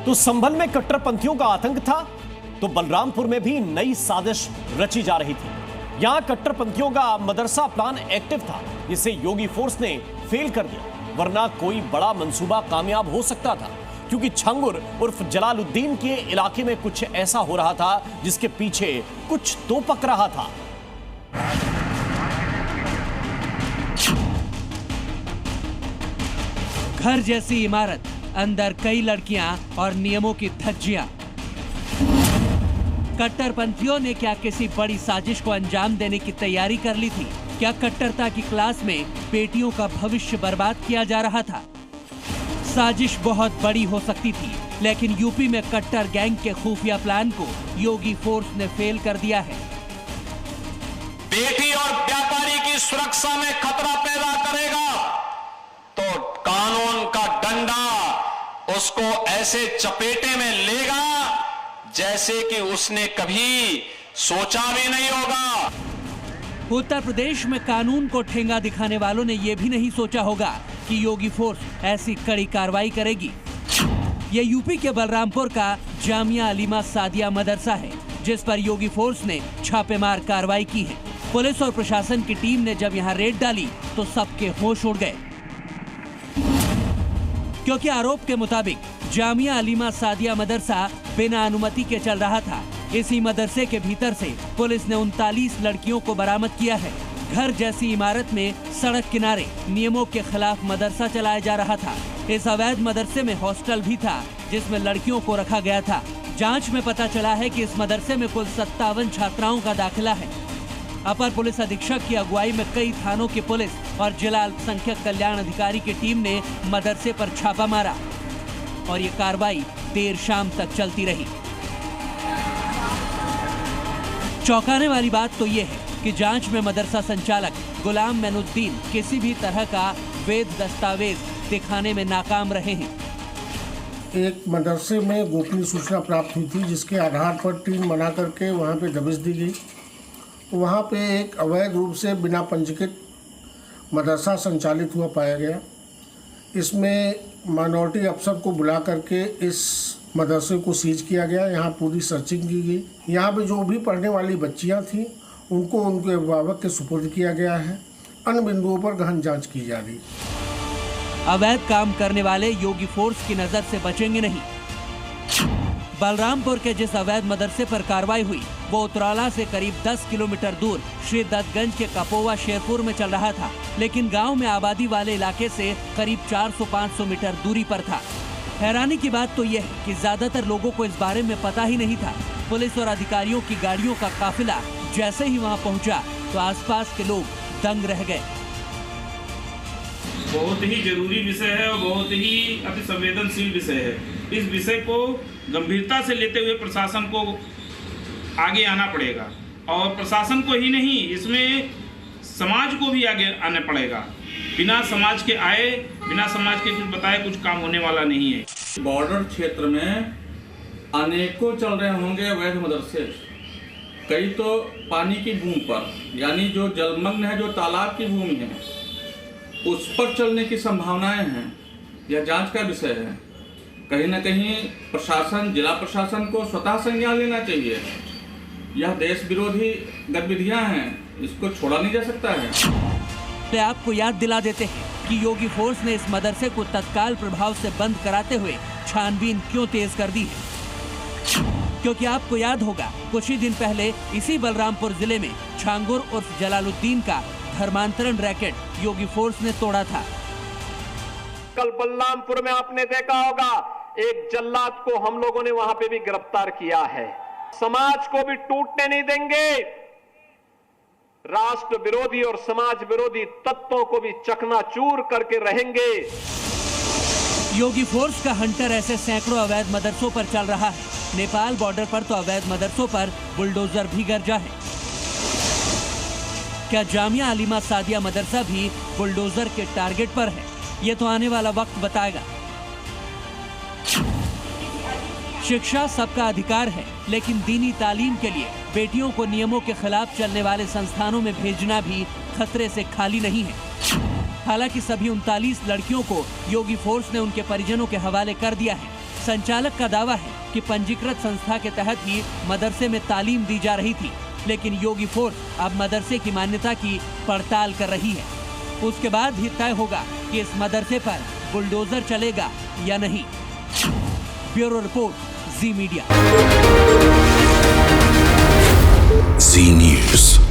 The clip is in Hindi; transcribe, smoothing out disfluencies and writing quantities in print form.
तो संभल में कट्टरपंथियों का आतंक था, तो बलरामपुर में भी नई साजिश रची जा रही थी। यहां कट्टरपंथियों का मदरसा प्लान एक्टिव था, जिसे योगी फोर्स ने फेल कर दिया, वरना कोई बड़ा मंसूबा कामयाब हो सकता था, क्योंकि छंगुर उर्फ जलालुद्दीन के इलाके में कुछ ऐसा हो रहा था जिसके पीछे कुछ तो पक रहा था। घर जैसी इमारत, अंदर कई लड़कियां और नियमों की धज्जियां। कट्टरपंथियों ने क्या किसी बड़ी साजिश को अंजाम देने की तैयारी कर ली थी? क्या कट्टरता की क्लास में बेटियों का भविष्य बर्बाद किया जा रहा था? साजिश बहुत बड़ी हो सकती थी, लेकिन यूपी में कट्टर गैंग के खुफिया प्लान को योगी फोर्स ने फेल कर दिया है। बेटी और व्यापारी की सुरक्षा में खतरा पैदा करेगा तो कानून का डंडा उसको ऐसे चपेटे में लेगा जैसे कि उसने कभी सोचा भी नहीं होगा। उत्तर प्रदेश में कानून को ठेंगा दिखाने वालों ने यह भी नहीं सोचा होगा कि योगी फोर्स ऐसी कड़ी कार्रवाई करेगी। ये यूपी के बलरामपुर का जामिया अलीमा सादिया मदरसा है, जिस पर योगी फोर्स ने छापेमार कार्रवाई की है। पुलिस और प्रशासन की टीम ने जब यहाँ रेड डाली तो सबके होश उड़ गए, क्योंकि आरोप के मुताबिक जामिया अलीमा सादिया मदरसा बिना अनुमति के चल रहा था। इसी मदरसे के भीतर से पुलिस ने 39 लड़कियों को बरामद किया है। घर जैसी इमारत में सड़क किनारे नियमों के खिलाफ मदरसा चलाया जा रहा था। इस अवैध मदरसे में हॉस्टल भी था, जिसमें लड़कियों को रखा गया था। जांच में पता चला है कि इस मदरसे में कुल 57 छात्राओं का दाखिला है। अपर पुलिस अधीक्षक की अगुवाई में कई थानों की पुलिस और जिला अल्पसंख्यक कल्याण अधिकारी की टीम ने मदरसे पर छापा मारा और ये कार्रवाई देर शाम तक चलती रही। चौंकाने वाली बात तो ये है कि जांच में मदरसा संचालक गुलाम मैनुद्दीन किसी भी तरह का वैध दस्तावेज दिखाने में नाकाम रहे हैं। एक मदरसे में गोपनीय सूचना प्राप्त हुई थी, जिसके आधार पर टीम बना करके वहां पे दबिश दी गई। वहाँ पे एक अवैध रूप से बिना पंजीकृत मदरसा संचालित हुआ पाया गया। इसमें माइनॉरिटी अफसर को बुला करके इस मदरसे को सीज किया गया। यहाँ पूरी सर्चिंग की गई। यहाँ पे जो भी पढ़ने वाली बच्चियाँ थीं उनको उनके अभिभावक के सुपुर्द किया गया है। अन्य बिंदुओं पर गहन जांच की जा रही। अवैध काम करने वाले योगी फोर्स की नजर से बचेंगे नहीं। बलरामपुर के जिस अवैध मदरसे पर कार्रवाई हुई वो उतरौला से करीब 10 किलोमीटर दूर श्री दत्तगंज के कपोवा शेरपुर में चल रहा था, लेकिन गांव में आबादी वाले इलाके से करीब 400-500 मीटर दूरी पर था। हैरानी की बात तो यह है कि ज्यादातर लोगों को इस बारे में पता ही नहीं था। पुलिस और अधिकारियों की गाड़ियों का काफिला जैसे ही वहां पहुंचा तो आसपास के लोग दंग रह गए। बहुत ही जरूरी विषय है और बहुत ही अति संवेदनशील विषय है। इस विषय को गंभीरता से लेते हुए प्रशासन को आगे आना पड़ेगा, और प्रशासन को ही नहीं, इसमें समाज को भी आगे आना पड़ेगा। बिना समाज के आए, बिना समाज के कुछ बताए कुछ काम होने वाला नहीं है। बॉर्डर क्षेत्र में अनेकों चल रहे होंगे अवैध मदरसे, कई तो पानी की बूंद पर, यानी जो जलमग्न है, जो तालाब की भूमि है, उस पर चलने की संभावनाएं हैं। यह जांच का विषय है। कहीं न कहीं प्रशासन, जिला प्रशासन को स्वतः संज्ञान लेना चाहिए। यह देश विरोधी गतिविधियां हैं, इसको छोड़ा नहीं जा सकता है। तो आपको याद दिला देते हैं कि योगी फोर्स ने इस मदरसे को तत्काल प्रभाव से बंद कराते हुए छानबीन क्यों तेज कर दी है। क्योंकि आपको याद होगा कुछ ही दिन पहले इसी बलरामपुर जिले में छांगुर उर्फ जलालुद्दीन का धर्मांतरण रैकेट योगी फोर्स ने तोड़ा था। कल बलरामपुर में आपने देखा होगा एक जल्लाद को हम लोगों ने वहां पे भी गिरफ्तार किया है। समाज को भी टूटने नहीं देंगे, राष्ट्र विरोधी और समाज विरोधी तत्वों को भी चकनाचूर करके रहेंगे। योगी फोर्स का हंटर ऐसे सैकड़ों अवैध मदरसों पर चल रहा है। नेपाल बॉर्डर पर तो अवैध मदरसों पर बुलडोजर भी गरजा है। क्या जामिया अलीमा सादिया मदरसा भी बुलडोजर के टारगेट पर है? ये तो आने वाला वक्त बताएगा। शिक्षा सबका अधिकार है, लेकिन दीनी तालीम के लिए बेटियों को नियमों के खिलाफ चलने वाले संस्थानों में भेजना भी खतरे से खाली नहीं है। हालांकि सभी 39 लड़कियों को योगी फोर्स ने उनके परिजनों के हवाले कर दिया है। संचालक का दावा है कि पंजीकृत संस्था के तहत ही मदरसे में तालीम दी जा रही थी, लेकिन योगी फोर्स अब मदरसे की मान्यता की पड़ताल कर रही है। उसके बाद ही तय होगा कि इस मदरसे पर बुलडोजर चलेगा या नहीं। ब्यूरो रिपोर्ट, जी मीडिया। जी न्यूज़।